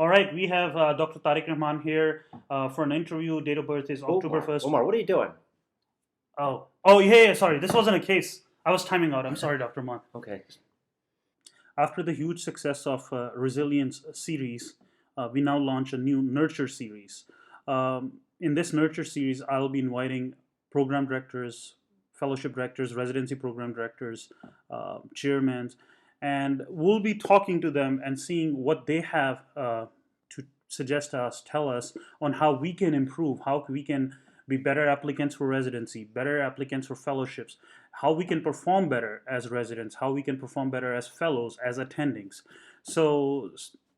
All right, we have Dr. Tariq Rahman here for an interview. Date of birth is October Omar, 1st. Omar, what are you doing? Oh, yeah, sorry. This wasn't a case. I was timing out. I'm sorry, Dr. Rahman. Okay. After the huge success of Resilience series, we now launch a new Nurture series. In this Nurture series, I'll be inviting program directors, fellowship directors, residency program directors, chairmen, and we'll be talking to them and seeing what they have to suggest us, tell us on how we can improve, how we can be better applicants for residency, better applicants for fellowships, how we can perform better as residents, how we can perform better as fellows, as attendings. So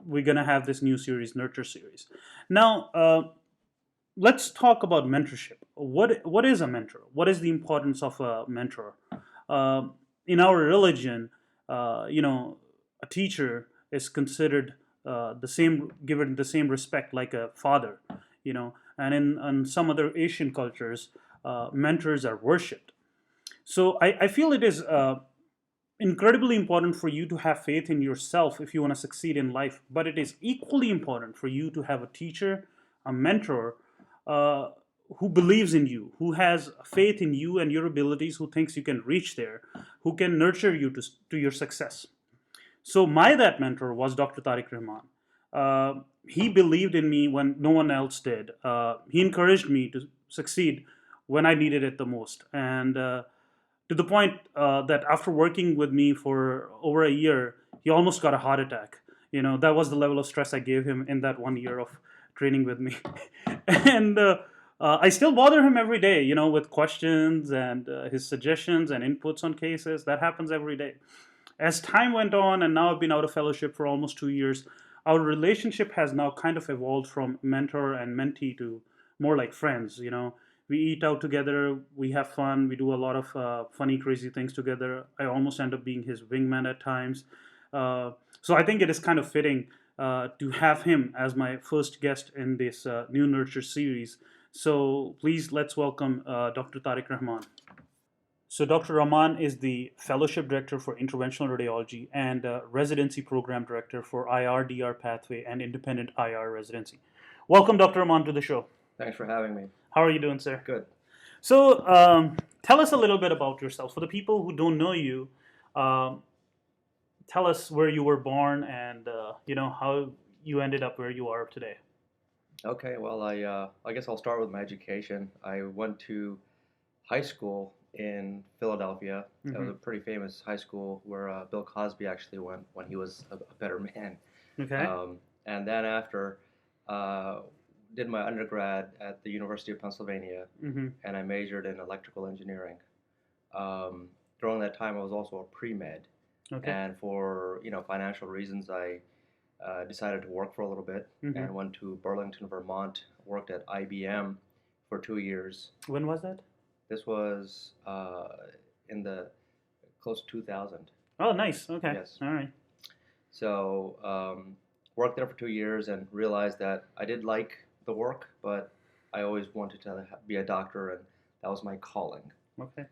we're gonna have this new series, Nurture series. Now, let's talk about mentorship. What is a mentor? What is the importance of a mentor? In our religion, a teacher is considered the same, given the same respect like a father. And in some other Asian cultures, mentors are worshipped. So I feel it is incredibly important for you to have faith in yourself if you want to succeed in life. But it is equally important for you to have a teacher, a mentor, uh, who believes in you, who has faith in you and your abilities, who thinks you can reach there, who can nurture you to your success. So that mentor was Dr. Tariq Rahman. He believed in me when no one else did. He encouraged me to succeed when I needed it the most. And to the point that after working with me for over a year, he almost got a heart attack. That was the level of stress I gave him in that 1 year of training with me. And I still bother him every day, with questions and his suggestions and inputs on cases. That happens every day. As time went on, and now I've been out of fellowship for almost 2 years, our relationship has now kind of evolved from mentor and mentee to more like friends. We eat out together, we have fun, we do a lot of funny, crazy things together. I almost end up being his wingman at times. So I think it is kind of fitting to have him as my first guest in this new Nurture series. So please let's welcome Dr. Tariq Rahman. So Dr. Rahman is the Fellowship Director for Interventional Radiology and Residency Program Director for IR/DR Pathway and Independent IR Residency. Welcome, Dr. Rahman, to the show. Thanks for having me. How are you doing, sir? Good. So tell us a little bit about yourself. For the people who don't know you, um, tell us where you were born and how you ended up where you are today. Okay, well, I guess I'll start with my education. I went to high school in Philadelphia. It was a pretty famous high school where Bill Cosby actually went when he was a better man. Okay. And then after, uh, did my undergrad at the University of Pennsylvania, and I majored in electrical engineering. During that time, I was also a pre-med, Okay. and for financial reasons, I decided to work for a little bit and went to Burlington, Vermont. Worked at IBM for 2 years. When was that? This was in the close to 2000. Oh, nice. Okay. Yes. All right. So worked there for 2 years and realized that I did like the work, but I always wanted to be a doctor, and that was my calling. Okay.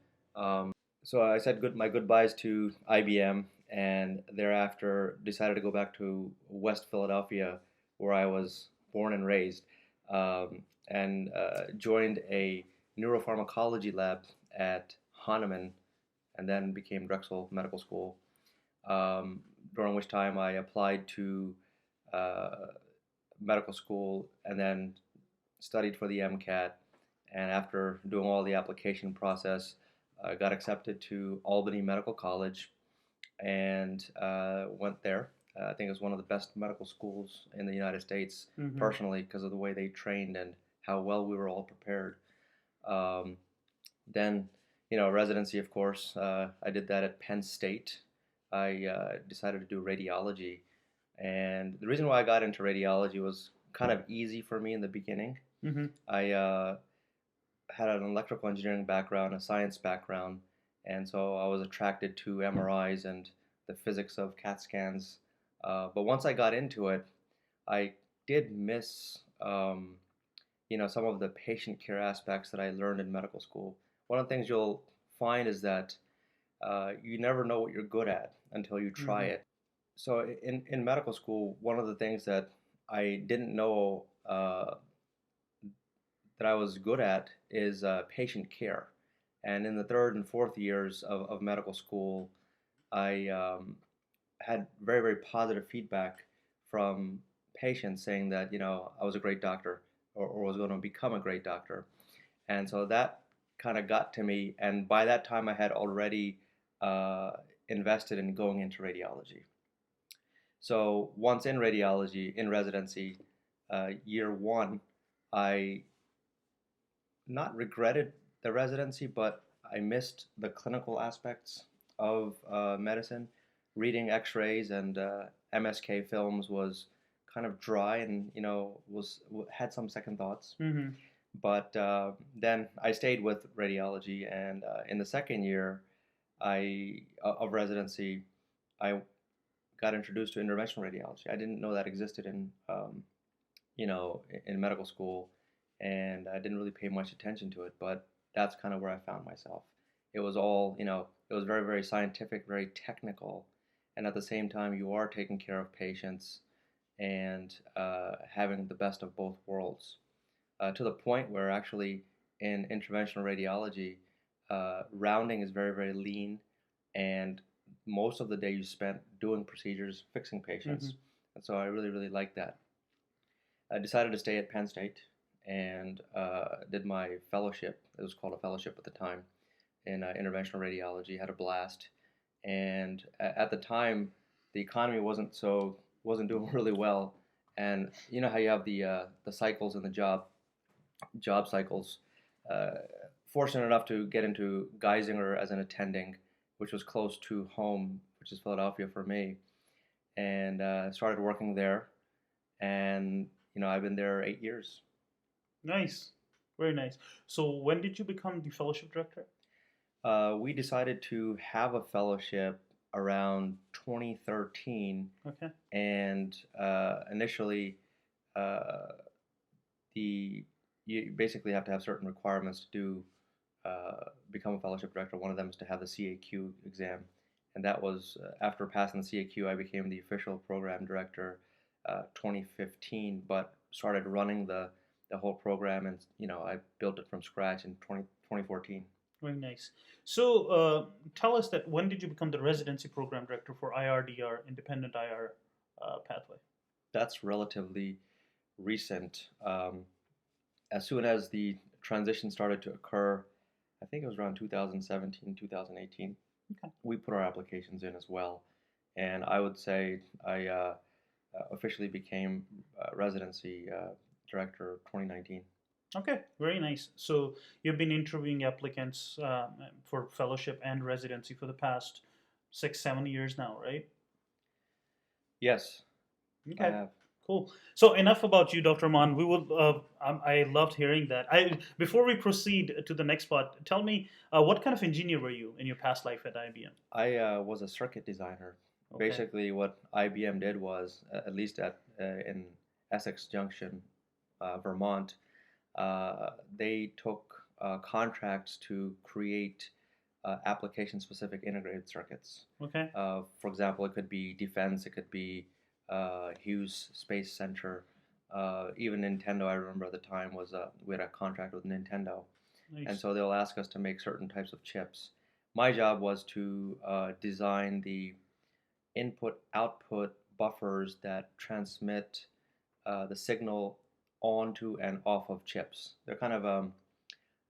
So I said my goodbyes to IBM, and thereafter decided to go back to West Philadelphia, where I was born and raised, and joined a neuropharmacology lab at Hahnemann, and then became Drexel Medical School. During which time I applied to uh, medical school and then studied for the MCAT. And after doing all the application process, got accepted to Albany Medical College and went there. I think it was one of the best medical schools in the United States, personally, because of the way they trained and how well we were all prepared. Then, residency, of course. I did that at Penn State. I decided to do radiology. And the reason why I got into radiology was kind of easy for me in the beginning. I had an electrical engineering background, a science background, and so I was attracted to MRIs and the physics of CAT scans. But once I got into it, I did miss, some of the patient care aspects that I learned in medical school. One of the things you'll find is that you never know what you're good at until you try it. So in medical school, one of the things that I didn't know that I was good at is patient care. And in the third and fourth years of medical school, I had very, very positive feedback from patients saying that, I was a great doctor, or was going to become a great doctor. And so that kind of got to me. And by that time, I had already uh, invested in going into radiology. So once in radiology, in residency, year one, I not regretted the residency, but I missed the clinical aspects of medicine. Reading X-rays and MSK films was kind of dry, and was had some second thoughts. Mm-hmm. But then I stayed with radiology, and in the second year of residency, I got introduced to interventional radiology. I didn't know that existed in medical school, and I didn't really pay much attention to it. But that's kind of where I found myself. It was all, it was very, very scientific, very technical, and at the same time, you are taking care of patients and having the best of both worlds. To the point where actually in interventional radiology, rounding is very, very lean, and most of the day you spent doing procedures, fixing patients. Mm-hmm. And so I really, really liked that. I decided to stay at Penn State and did my fellowship. It was called a fellowship at the time in interventional radiology. Had a blast, and at the time, the economy wasn't doing really well. And you know how you have the cycles in the job cycles. Uh, Fortunate enough to get into Geisinger as an attending, which was close to home, which is Philadelphia for me, and started working there. And I've been there 8 years. Nice, very nice. So when did you become the fellowship director? We decided to have a fellowship around 2013, Okay. and initially, uh, the you basically have to have certain requirements to become a fellowship director. One of them is to have the CAQ exam, and that was after passing the CAQ, I became the official program director 2015, but started running the whole program, and I built it from scratch in 2014. Very nice. So tell us that when did you become the residency program director for IRDR, independent IR pathway? That's relatively recent. As soon as the transition started to occur, I think it was around 2017, 2018, Okay. we put our applications in as well. And I would say I officially became residency director 2019. Okay, very nice. So you've been interviewing applicants for fellowship and residency for the past 6, 7 years now, right? Yes, I Okay, have. cool. So enough about you, Dr. Rahman. We will. I loved hearing that. Before we proceed to the next part, tell me what kind of engineer were you in your past life at IBM? I was a circuit designer. Okay. Basically, what IBM did was, at least in Essex Junction, Vermont, they took contracts to create application-specific integrated circuits. Okay. For example, it could be defense, it could be Hughes Space Center. Even Nintendo, I remember at the time, we had a contract with Nintendo, and Nice. so they'll ask us to make certain types of chips. My job was to design the input-output buffers that transmit the signal onto and off of chips. They're kind of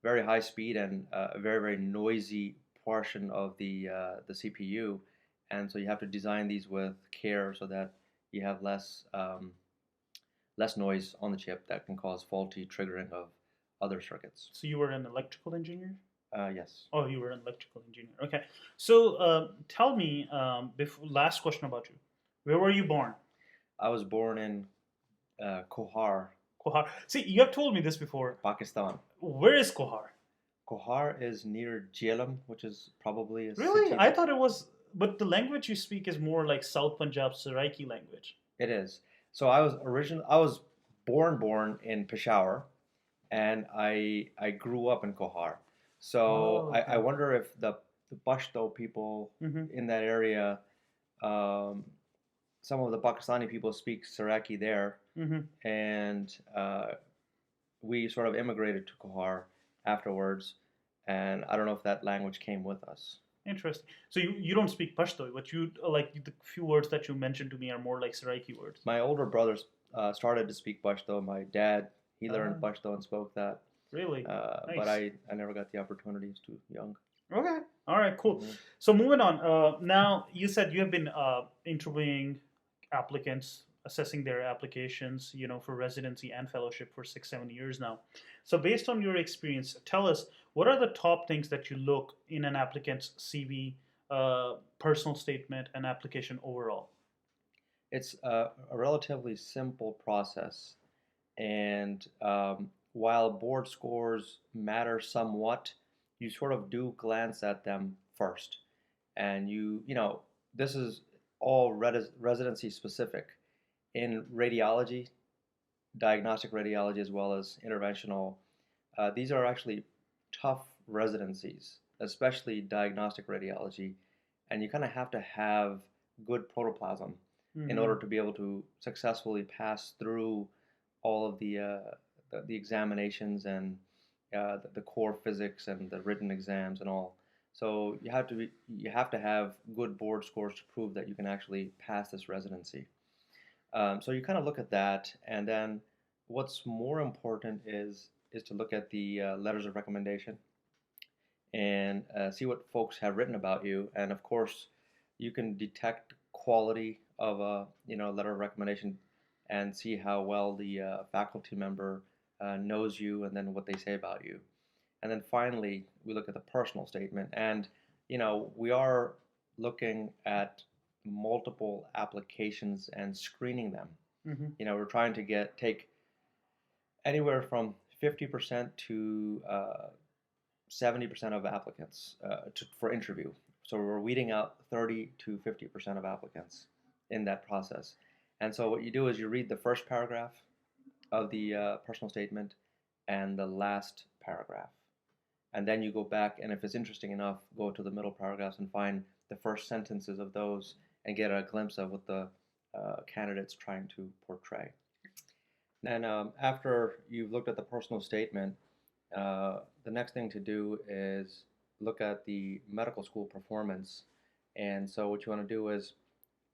very high speed and a very, very noisy portion of the CPU, and so you have to design these with care so that you have less noise on the chip that can cause faulty triggering of other circuits. So you were an electrical engineer? Yes. Oh, you were an electrical engineer. Okay. So tell me, last question about you. Where were you born? I was born in Kohar, Kohar. See, you have told me this before. Pakistan. Where is Kohar? Kohar is near Jhelum, which is probably a Really? city. I thought it was, but the language you speak is more like South Punjab Saraiki language. It is. So I was born in Peshawar, and I grew up in Kohar. So Oh, I okay. wonder if the Pashto people Mm-hmm. in that area um, some of the Pakistani people speak Saraiki there, Mm-hmm. and we sort of immigrated to Kohar afterwards, and I don't know if that language came with us. Interesting. So you don't speak Pashto, but you like the few words that you mentioned to me are more like Saraiki words. My older brothers started to speak Pashto. My dad, he learned Ah, Pashto and spoke that, really? but Nice. I never got the opportunity. I was too young. Okay. All right. Cool. Hmm. So moving on. Now you said you have been interviewing applicants, assessing their applications, for residency and fellowship for 6, 7 years now. So based on your experience, tell us what are the top things that you look in an applicant's CV, personal statement, and application overall. It's a relatively simple process, and while board scores matter somewhat, you sort of do glance at them first, and this is all residency specific. In radiology, diagnostic radiology, as well as interventional, these are actually tough residencies, especially diagnostic radiology, and you kind of have to have good protoplasm in Mm-hmm. order to be able to successfully pass through all of the examinations and the core physics and the written exams and all. So you have to have good board scores to prove that you can actually pass this residency. So you kind of look at that, and then what's more important is to look at the letters of recommendation and see what folks have written about you. And of course, you can detect quality of a letter of recommendation and see how well the faculty member knows you, and then what they say about you. And then finally, we look at the personal statement, and we are looking at multiple applications and screening them. Mm-hmm. We're trying to take anywhere from 50% to 70% of applicants for interview. So we're weeding out 30 to 50% of applicants in that process. And so what you do is you read the first paragraph of the personal statement and the last paragraph. And then you go back, and if it's interesting enough, go to the middle paragraphs and find the first sentences of those and get a glimpse of what the candidate's trying to portray. And after you've looked at the personal statement, the next thing to do is look at the medical school performance. And so what you want to do is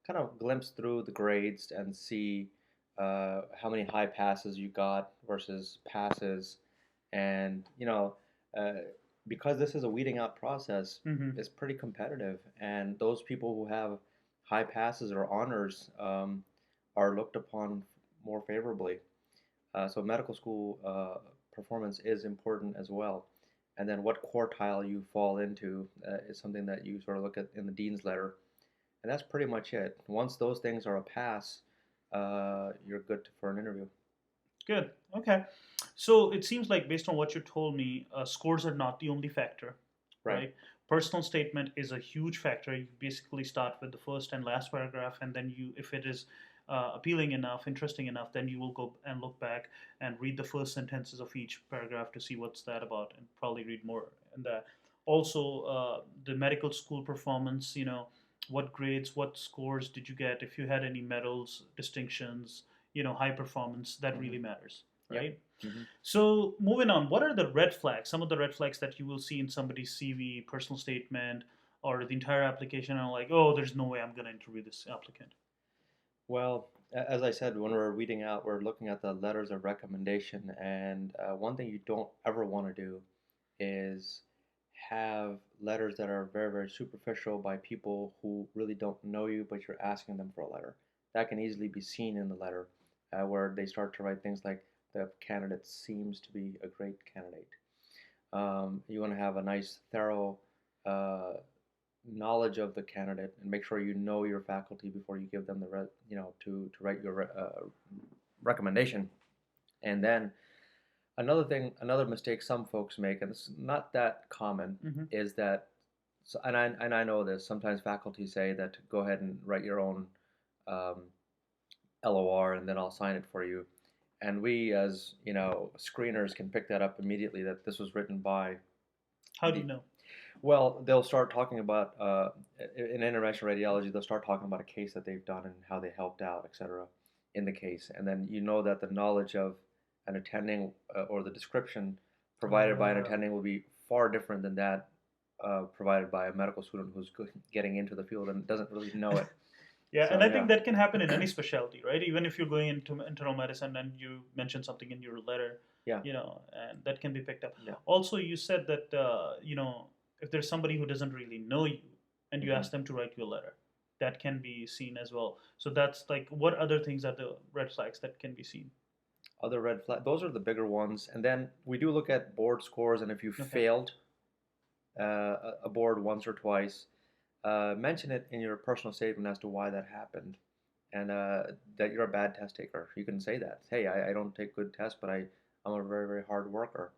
kind of glimpse through the grades and see how many high passes you got versus passes. And, uh, because this is a weeding out process, Mm-hmm. it's pretty competitive. And those people who have high passes or honors are looked upon more favorably. So medical school performance is important as well. And then what quartile you fall into is something that you sort of look at in the dean's letter. And that's pretty much it. Once those things are a pass, you're good for an interview. Good. Okay. So it seems like, based on what you told me, scores are not the only factor, Right. right? Personal statement is a huge factor. You basically start with the first and last paragraph, and then if it is appealing enough, interesting enough, then you will go and look back and read the first sentences of each paragraph to see what's that about, and probably read more. And also, the medical school performance. What grades, what scores did you get? If you had any medals, distinctions, high performance, that Hmm. really matters, Yep. right? Hmm. So moving on, what are the red flags? Some of the red flags that you will see in somebody's CV, personal statement, or the entire application, and like, oh, there's no way I'm going to interview this applicant. Well, as I said, when we're reading out, we're looking at the letters of recommendation. And one thing you don't ever want to do is have letters that are very, very superficial by people who really don't know you, but you're asking them for a letter. That can easily be seen in the letter, where they start to write things like, the candidate seems to be a great candidate. You want to have a nice, thorough uh, knowledge of the candidate and make sure you know your faculty before you give them to write your recommendation. And then another mistake some folks make, and it's not that common, Mm-hmm. is that, so, and I know this. Sometimes faculty say that go ahead and write your own um, LOR, and then I'll sign it for you. And we, as screeners, can pick that up immediately that this was written by How do you the. know? Well, they'll start talking about in interventional radiology. They'll start talking about a case that they've done and how they helped out, etc., in the case, and then you know that the knowledge of an attending or the description provided by an Uh, attending will be far different than that provided by a medical student who's getting into the field and doesn't really know it. Yeah, and So I yeah, think that can happen in any specialty, right? Even if you're going into internal medicine and you mention something in your letter, yeah, and that can be picked up. yeah. Also, you said that, if there's somebody who doesn't really know you and you Hmm. ask them to write you a letter, that can be seen as well. So that's like, what other things are the red flags that can be seen? Other red flag. Those are the bigger ones, and then we do look at board scores, and if you Okay. failed a board once or twice, mention it in your personal statement as to why that happened, and that you're a bad test taker. You can say that. Hey, I don't take good tests, but I'm a very, very hard worker.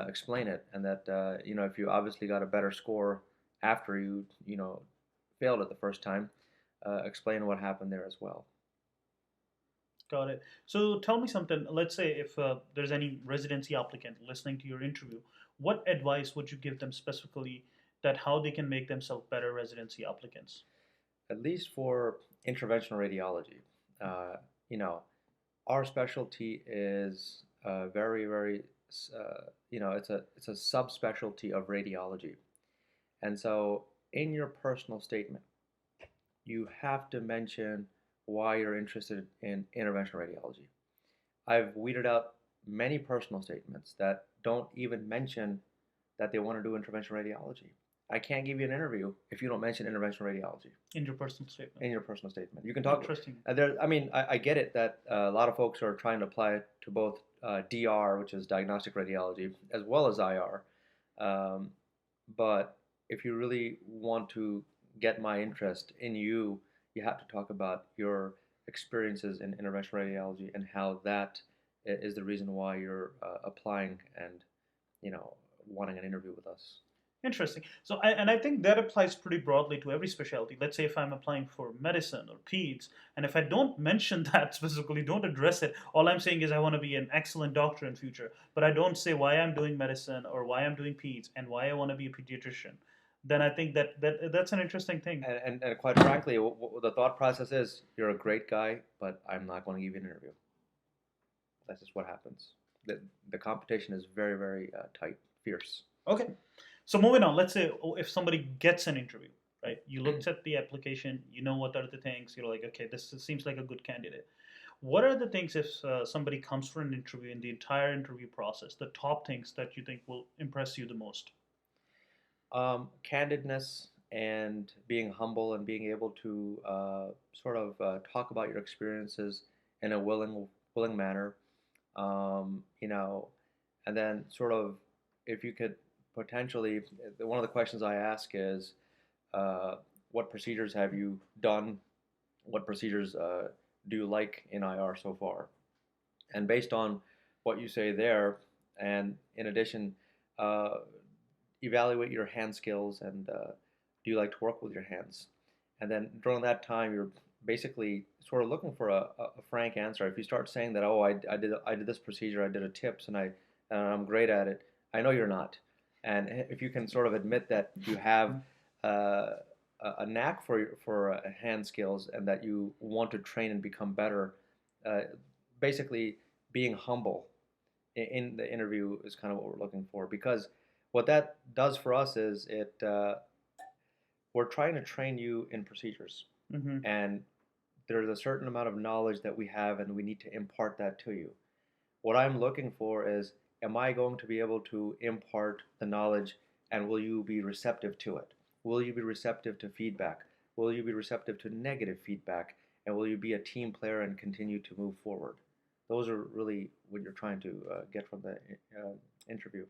Explain it, and that if you obviously got a better score after you failed it the first time, explain what happened there as well. Got it. So tell me something. Let's say if there's any residency applicant listening to your interview, what advice would you give them specifically that how they can make themselves better residency applicants? At least for interventional radiology, uh, you know, our specialty is very, very, it's a subspecialty of radiology. And so, in your personal statement, you have to mention why you're interested in interventional radiology. I've weeded out many personal statements that don't even mention that they want to do interventional radiology. I can't give you an interview if you don't mention interventional radiology In your personal statement. in your personal statement. You can talk. Interesting. I mean, I get it that a lot of folks are trying to apply it to both DR, which is diagnostic radiology, as well as IR. Um, but if you really want to get my interest in you, you have to talk about your experiences in interventional radiology and how that is the reason why you're applying and wanting an interview with us. Interesting. So, I think that applies pretty broadly to every specialty. Let's say if I'm applying for medicine or peds, and if I don't mention that specifically, don't address it, all I'm saying is I want to be an excellent doctor in future, but I don't say why I'm doing medicine or why I'm doing peds and why I want to be a pediatrician. Then I think that's an interesting thing. And quite frankly, the thought process is you're a great guy, but I'm not going to give you an interview. That's just what happens. The competition is very, very tight, fierce. Okay. So moving on, let's say if somebody gets an interview, right? You looked at the application, you know what are the things, you're like, okay, this seems like a good candidate. What are the things if somebody comes for an interview in the entire interview process, the top things that you think will impress you the most? Candidness and being humble and being able to sort of talk about your experiences in a willing manner. Um, you know, and then sort of if you could potentially, one of the questions I ask is, uh, what procedures have you done? What procedures do you like in IR so far? And based on what you say there, and in addition, uh, evaluate your hand skills and do you like to work with your hands? And then during that time, you're basically sort of looking for a frank answer. If you start saying that, oh, I did this procedure, I did a tips, and I'm great at it, I know you're not. And if you can sort of admit that you have uh, a knack for hand skills and that you want to train and become better, uh, basically being humble in the interview is kind of what we're looking for because what that does for us is we're trying to train you in procedures Mm-hmm. and there's a certain amount of knowledge that we have and we need to impart that to you. What I'm looking for is, am I going to be able to impart the knowledge and will you be receptive to it? Will you be receptive to feedback? Will you be receptive to negative feedback? And will you be a team player and continue to move forward? Those are really what you're trying to get from the interview.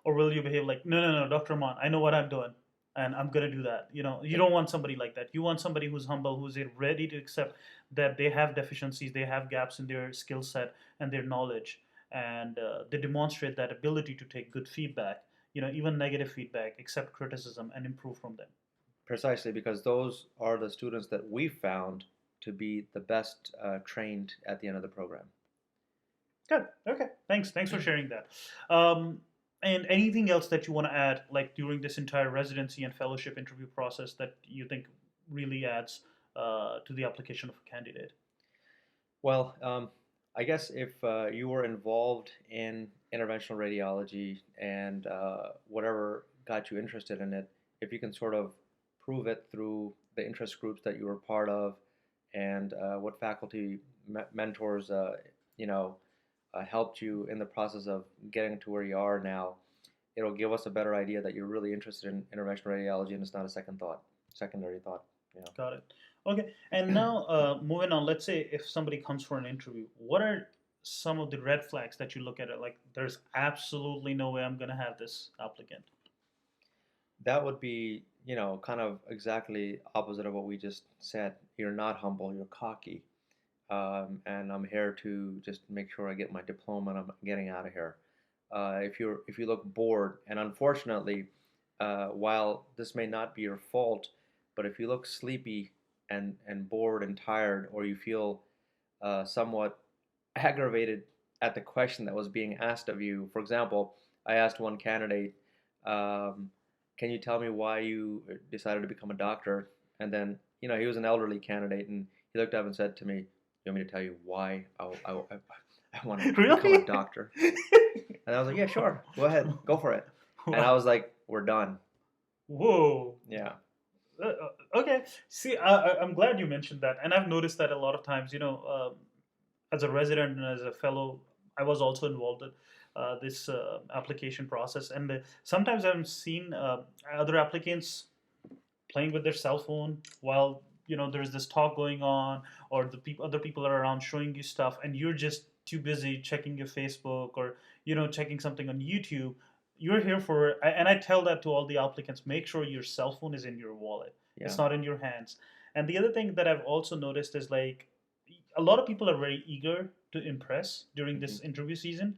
Or will you behave like, no, no, no, Dr. Rahman, I know what I'm doing and I'm going to do that? You don't want somebody like that. You want somebody who's humble, who's ready to accept that they have deficiencies, they have gaps in their skill set and their knowledge, and they demonstrate that ability to take good feedback, even negative feedback, accept criticism and improve from them. Precisely because those are the students that we found to be the best trained at the end of the program. Good. Okay. Thanks. Thanks for sharing that. Um, And anything else that you want to add, like during this entire residency and fellowship interview process, that you think really adds to the application of a candidate? Well, I guess if you were involved in interventional radiology and whatever got you interested in it, if you can sort of prove it through the interest groups that you were part of and what faculty mentors, you know, helped you in the process of getting to where you are now, it'll give us a better idea that you're really interested in interventional radiology and it's not a secondary thought. You know. Got it. Okay. And now, moving on, let's say if somebody comes for an interview, what are some of the red flags that you look at it? Like, there's absolutely no way I'm going to have this applicant. That would be, kind of exactly opposite of what we just said. You're not humble, you're cocky. And I'm here to just make sure I get my diploma and I'm getting out of here. If you look bored, and unfortunately, while this may not be your fault, but if you look sleepy and bored and tired, or you feel somewhat aggravated at the question that was being asked of you. For example, I asked one candidate, um, "Can you tell me why you decided to become a doctor?" And then, he was an elderly candidate, and he looked up and said to me, "You want me to tell you why I want to become a Really? doctor?" And I was like, "Yeah, sure, go ahead, go for it." And I Wow. was like, "We're done." Whoa. Yeah. Okay. See, I'm glad you mentioned that, and I've noticed that a lot of times. As a resident and as a fellow, I was also involved in this application process, and sometimes I've seen other applicants playing with their cell phone while there's this talk going on, or the other people are around showing you stuff, and you're just too busy checking your Facebook or checking something on YouTube. You're here for, and I tell that to all the applicants: make sure your cell phone is in your wallet. It's Yeah. not in your hands. And the other thing that I've also noticed is, like, a lot of people are very eager to impress during Hmm. this interview season,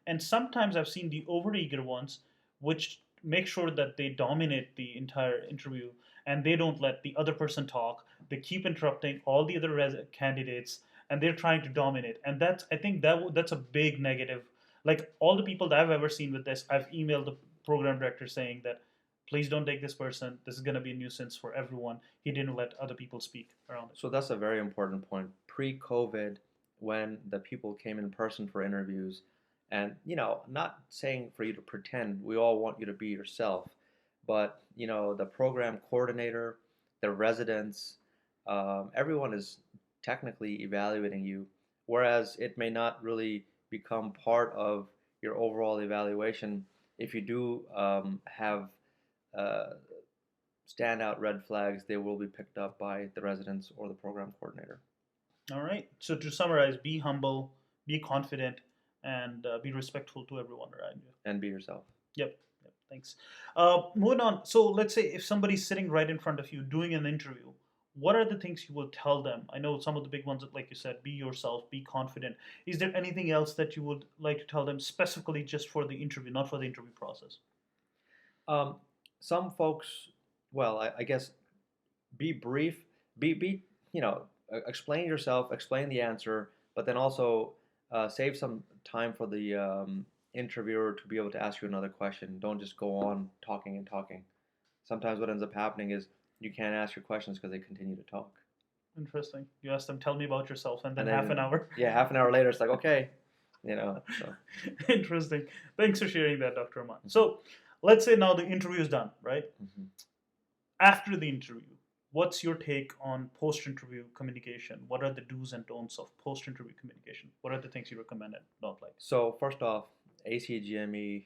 and sometimes I've seen the overeager ones, which make sure that they dominate the entire interview and they don't let the other person talk. They keep interrupting all the other candidates, and they're trying to dominate. And that's, I think that's a big negative. Like, all the people that I've ever seen with this, I've emailed the program director saying that please don't take this person. This is going to be a nuisance for everyone. He didn't let other people speak around it. So that's a very important point. Pre-COVID, when the people came in person for interviews, and not saying for you to pretend, we all want you to be yourself, but the program coordinator, the residents, everyone is technically evaluating you, whereas it may not really become part of your overall evaluation if you do have uh, standout red flags, they will be picked up by the residents or the program coordinator. All right. So to summarize, be humble, be confident, and be respectful to everyone around you. And be yourself. Yep. Yep. Thanks. Moving on. So let's say if somebody's sitting right in front of you doing an interview, what are the things you will tell them? I know some of the big ones, like you said, be yourself, be confident. Is there anything else that you would like to tell them specifically just for the interview, not for the interview process? Um, some folks, well, I guess be brief, be explain yourself, explain the answer, but then also save some time for the interviewer to be able to ask you another question. Don't just go on talking and talking. Sometimes what ends up happening is you can't ask your questions because they continue to talk. Interesting. You ask them, tell me about yourself, and then And half an then, hour. yeah, half an hour later, it's like, okay, so. Interesting. Thanks for sharing that, Dr. Rahman. Mhm, So let's say now the interview is done, right? mhm. After the interview, what's your take on post-interview communication? What are the do's and don'ts of post-interview communication? What are the things you recommend and don't like? So first off, ACGME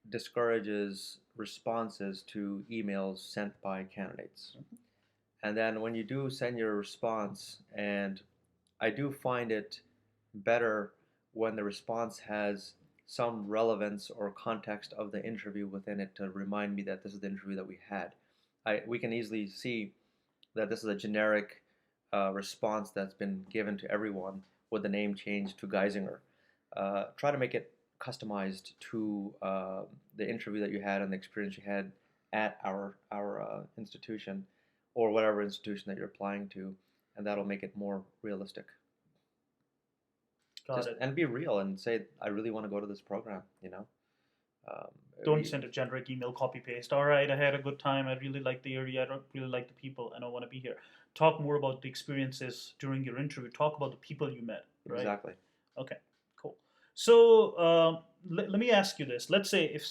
discourages responses to emails sent by candidates. And then when you do send your response, and I do find it better when the response has some relevance or context of the interview within it to remind me that this is the interview that we had. We can easily see that this is a generic response that's been given to everyone with the name changed to Geisinger. Try to make it customized to the interview that you had and the experience you had at our institution or whatever institution that you're applying to, and that'll make it more realistic. Got Just it. and be real and say, I really want to go to this program. Um, Don't send a generic email, copy paste. All right, I had a good time. I really like the area. I don't really like the people, and I want to be here. Talk more about the experiences during your interview. Talk about the people you met. Right. exactly. Okay. Cool. So let me ask you this. Let's say if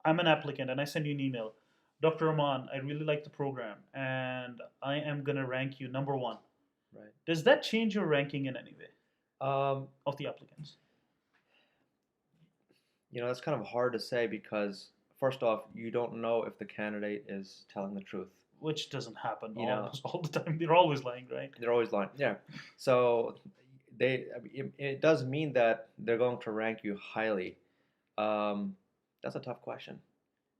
I'm an applicant and I send you an email, Dr. Rahman, I really like the program, and I am gonna rank you number one. Right. Does that change your ranking in any way Um, of the applicants? that's kind of hard to say because first off, you don't know if the candidate is telling the truth. Which doesn't happen You know, almost all the time. They're always lying, right? they're always lying. Yeah. So it does mean that they're going to rank you highly. Um, that's a tough question.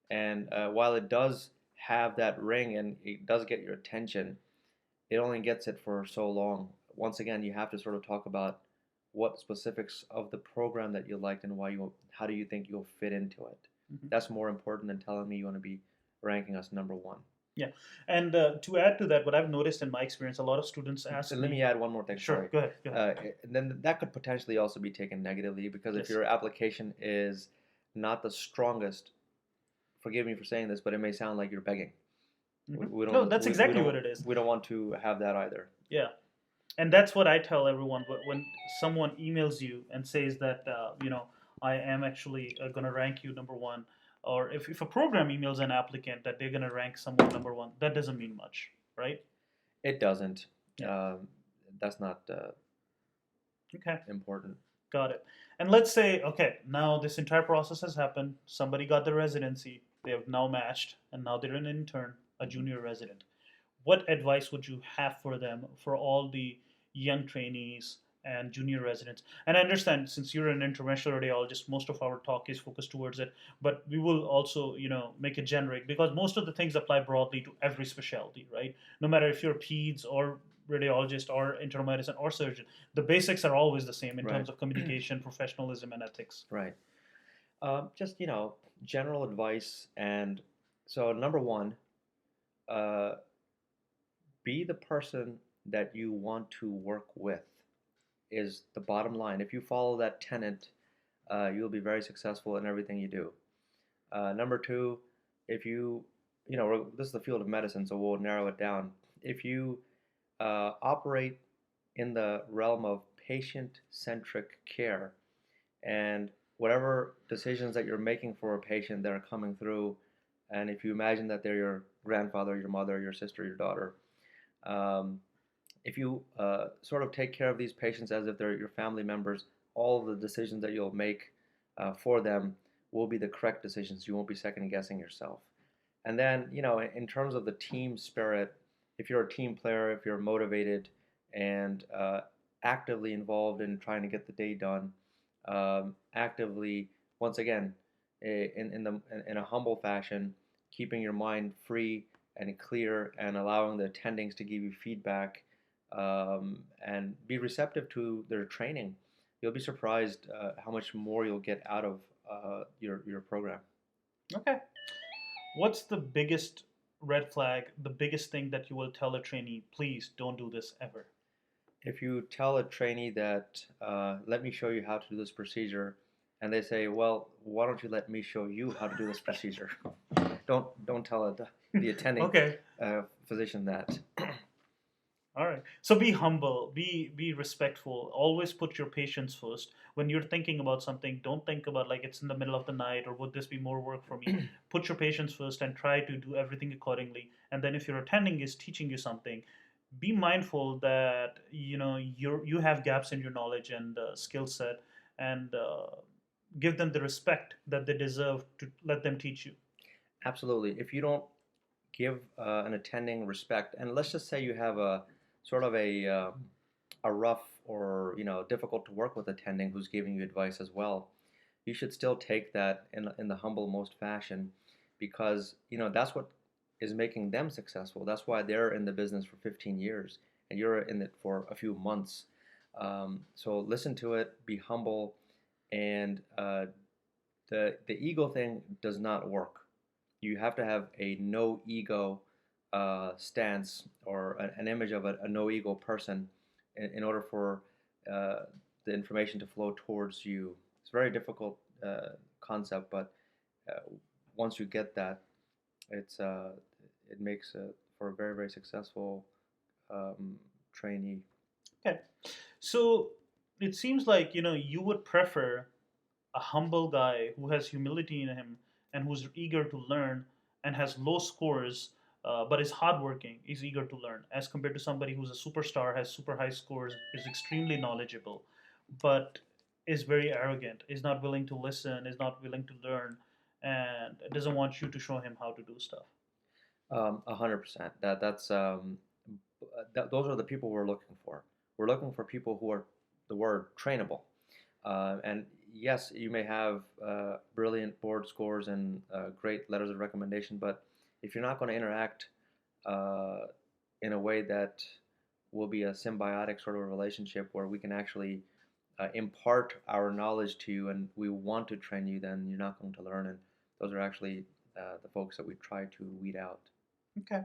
And while it does have that ring and it does get your attention, it only gets it for so long. Once again, you have to sort of talk about what specifics of the program that you liked and how do you think you'll fit into it. Mhm. That's more important than telling me you want to be ranking us number one. Yeah, and to add to that, what I've noticed in my experience, a lot of students ask And let me me. add one more thing. Sure, Sorry. go ahead. Go ahead. And then that could potentially also be taken negatively because if Yes. your application is not the strongest, forgive me for saying this, but it may sound like you're begging. Mhm. We No, don't. that's We exactly don't. what it is. We don't want to have that either. Yeah, and that's what I tell everyone when someone emails you and says that I am actually going to rank you number one, or if a program emails an applicant that they're going to rank someone number one, that doesn't mean much, right? It doesn't. Yeah. That's not Okay. important. Got it. And let's say, okay, now this entire process has happened. Somebody got the residency. They have now matched, and now they're an intern, a junior resident. What advice would you have for them, for all the young trainees and junior residents? And I understand since you're an interventional radiologist, most of our talk is focused towards it, but we will also, make it generic because most of the things apply broadly to every specialty, right? No matter if you're peds or radiologist or internal medicine or surgeon, the basics are always the same in Right. terms of communication, professionalism, and ethics. Right. Just general advice, and so number one, uh, be the person that you want to work with is the bottom line. If you follow that tenet, you'll be very successful in everything you do. Number two, if this is the field of medicine, so we'll narrow it down. If you operate in the realm of patient-centric care, and whatever decisions that you're making for a patient that are coming through, and if you imagine that they're your grandfather, your mother, your sister, your daughter, um, if you sort of take care of these patients as if they're your family members, all of the decisions that you'll make for them will be the correct decisions. You won't be second guessing yourself. And then, in terms of the team spirit, if you're a team player, if you're motivated and actively involved in trying to get the day done, actively, once again, in a humble fashion, keeping your mind free and clear and allowing the attendings to give you feedback and be receptive to their training, you'll be surprised how much more you'll get out of your program. Okay. What's the biggest red flag, the biggest thing that you will tell a trainee, please don't do this ever? If you tell a trainee that, let me show you how to do this procedure, and they say, well, why don't you let me show you how to do this procedure? Don't tell the attending Okay. physician that. All right. So be humble, be respectful. Always put your patients first. When you're thinking about something, don't think about like it's in the middle of the night or would this be more work for me. Put your patients first and try to do everything accordingly. And then if your attending is teaching you something, be mindful that you have gaps in your knowledge and skill set, and give them the respect that they deserve to let them teach you. Absolutely. If you don't give an attending respect, and let's just say you have a sort of a rough or difficult to work with attending who's giving you advice as well, you should still take that in the humble most fashion, because that's what is making them successful. That's why they're in the business for 15 years and you're in it for a few months. So listen to it, be humble, and the ego thing does not work. You have to have a no ego stance or an image of a no ego person in order for the information to flow towards you. It's a very difficult concept, but once you get that, it's it makes for a very successful trainee. Okay. So it seems like you would prefer a humble guy who has humility in him and who's eager to learn and has low scores, but is hardworking, is eager to learn, as compared to somebody who's a superstar, has super high scores, is extremely knowledgeable, but is very arrogant, is not willing to listen, is not willing to learn, and doesn't want you to show him how to do stuff. 100%. Those are the people we're looking for. We're looking for people who are the word trainable. And yes, you may have brilliant board scores and great letters of recommendation, but if you're not going to interact uh, in a way that will be a symbiotic sort of relationship where we can actually impart our knowledge to you and we want to train you, then you're not going to learn. And those are actually the folks that we try to weed out. Okay.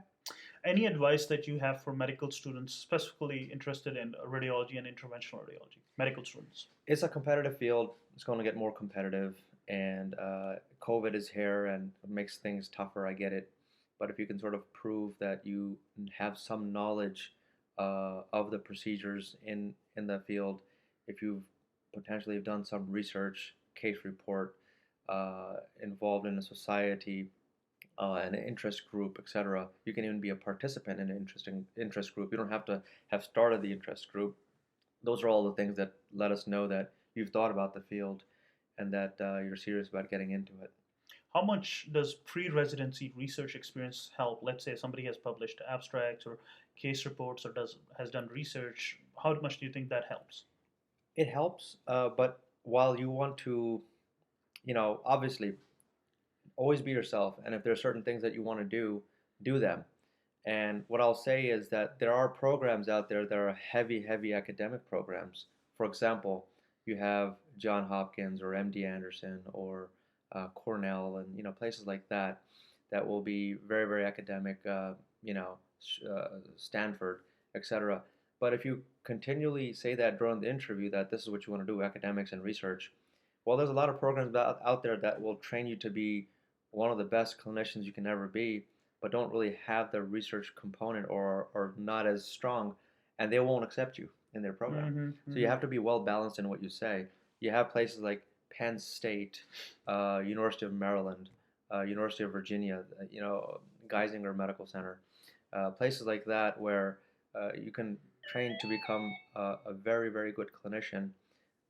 Any advice that you have for medical students specifically interested in radiology and interventional radiology, medical students? It's a competitive field. It's going to get more competitive, and COVID is here and it makes things tougher. I get it, but if you can sort of prove that you have some knowledge of the procedures in the field, if you've potentially have done some research, case report, involved in a society, an interest group, etc. You can even be a participant in an interesting interest group. You don't have to have started the interest group. Those are all the things that let us know that you've thought about the field and that you're serious about getting into it. How much does pre-residency research experience help? Let's say somebody has published abstracts or case reports or has done research. How much do you think that helps? It helps, but while you want to, obviously, always be yourself. And if there are certain things that you want to do them. And what I'll say is that there are programs out there that are heavy academic programs. For example, you have John Hopkins or MD Anderson or Cornell and places like that that will be very academic. Stanford, etc. But if you continually say that during the interview that this is what you want to do, academics and research, well, there's a lot of programs out there that will train you to be one of the best clinicians you can ever be, but don't really have the research component or not as strong, and they won't accept you in their program. Mm-hmm, So you mm-hmm. have to be well balanced in what you say. You have places like Penn State, University of Maryland, University of Virginia, Geisinger Medical Center, places like that where you can train to become a very good clinician.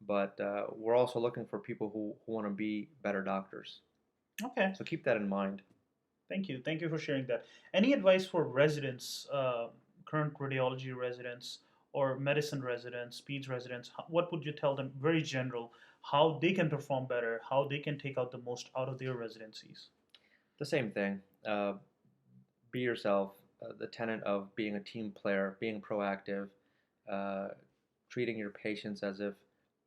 But we're also looking for people who want to be better doctors. Okay, So keep that in mind. thank you. Thank you for sharing that. Any advice for residents, current radiology residents or medicine residents, peds residents? What would you tell them, very general, how they can perform better, how they can take out the most out of their residencies? The same thing. Be yourself. The tenet of being a team player, being proactive, uh, treating your patients as if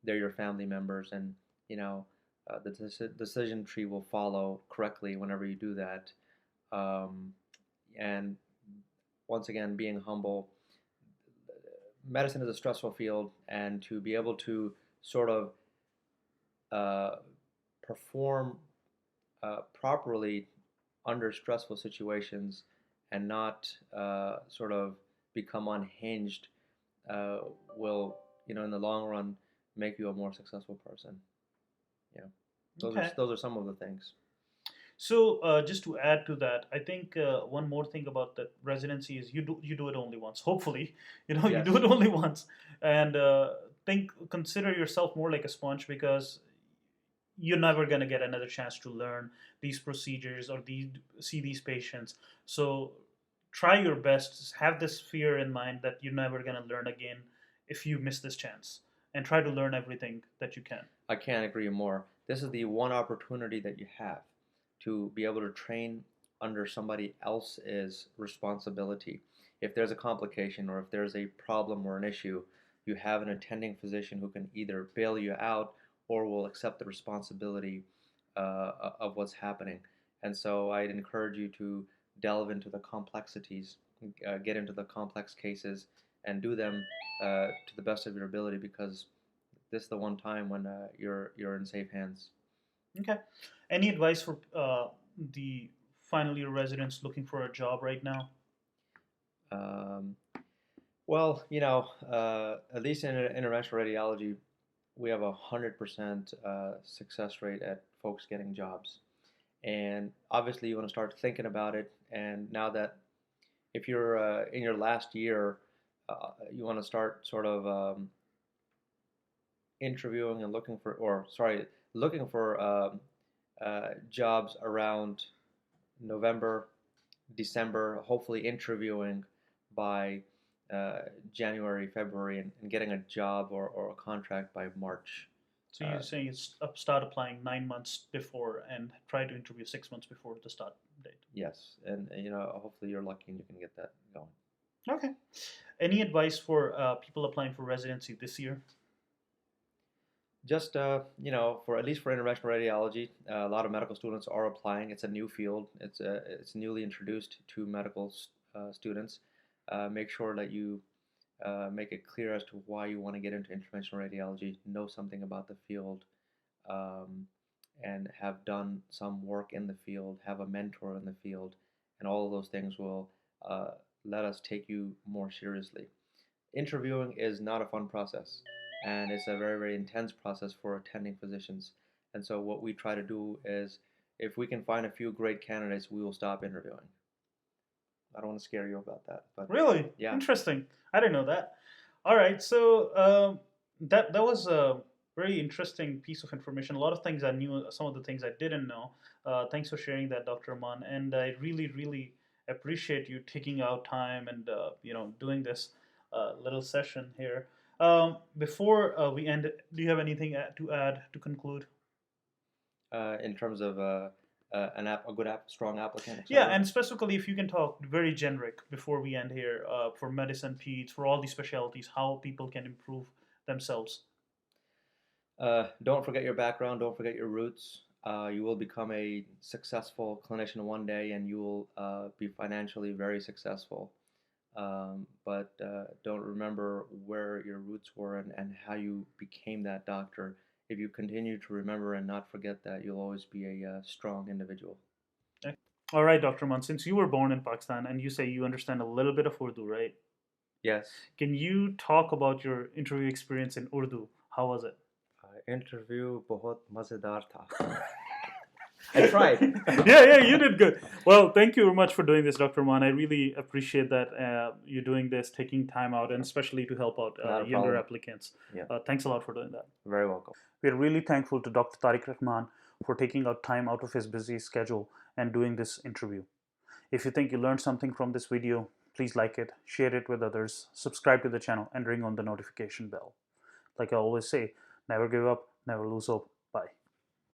they're your family members, and the decision tree will follow correctly whenever you do that. Um, and once again, being humble. Medicine is a stressful field, and to be able to sort of uh, perform properly under stressful situations and not sort of become unhinged uh, will, in the long run, make you a more successful person. Yeah, Okay. those are some of the things. So just to add to that, I think one more thing about the residency is you do it only once. Hopefully, you do Yes, it only once, and consider yourself more like a sponge because you're never gonna get another chance to learn these procedures or see these patients. So try your best. Have this fear in mind that you're never gonna learn again if you miss this chance, and try to learn everything that you can. I can't agree more. This is the one opportunity that you have to be able to train under somebody else's responsibility. If there's a complication or if there's a problem or an issue, you have an attending physician who can either bail you out or will accept the responsibility of what's happening. And so I'd encourage you to delve into the complexities, get into the complex cases, and do them to the best of your ability because this is the one time when you're in safe hands. Okay. Any advice for the final year residents looking for a job right now? Um, well, at least in interventional radiology, we have 100% success rate at folks getting jobs. And obviously, you want to start thinking about it. And now that if you're in your last year, you want to start sort of interviewing and looking for jobs around November, December, hopefully interviewing by January, February, and getting a job or a contract by March. So Uh, you're saying it's start applying 9 months before and try to interview 6 months before the start date. yes, and hopefully you're lucky and you can get that going. Okay. Any advice for people applying for residency this year? Just for at least for interventional radiology, a lot of medical students are applying. It's a new field. It's newly introduced to medical students. Make sure that you make it clear as to why you want to get into interventional radiology. Know something about the field, um, and have done some work in the field. Have a mentor in the field, and all of those things will let us take you more seriously. Interviewing is not a fun process, and it's a very, very intense process for attending physicians. And so, what we try to do is, if we can find a few great candidates, we will stop interviewing. I don't want to scare you about that, but Really yeah, interesting. I didn't know that. All right, so that was a very interesting piece of information. A lot of things I knew, some of the things I didn't know. Thanks for sharing that, Dr. Aman. And I really, really appreciate you taking out time and doing this little session here. Before we end, do you have anything to add to conclude? in terms of a good strong applicant, Yeah, etc. and specifically, if you can talk very generic before we end here, for medicine, peds, for all these specialties, how people can improve themselves. Don't forget your background. Don't forget your roots. You will become a successful clinician one day, and you will be financially very successful. But don't remember where your roots were and how you became that doctor. If you continue to remember and not forget that, you'll always be a strong individual. Okay. All right, Dr. Man, since you were born in Pakistan and you say you understand a little bit of Urdu, right? Yes. Can you talk about your interview experience in Urdu? How was it? Interview बहुत मजेदार था. I tried. Yeah, you did good. Well, thank you very much for doing this, Dr. Man. I really appreciate that you doing this, taking time out, and especially to help out Not a younger problem. applicants. Yeah. Thanks a lot for doing that. Very welcome. We're really thankful to Dr. Tariq Rahman for taking out time out of his busy schedule and doing this interview. If you think you learned something from this video, please like it, share it with others, subscribe to the channel, and ring on the notification bell. Like I always say, never give up, never lose hope. Bye.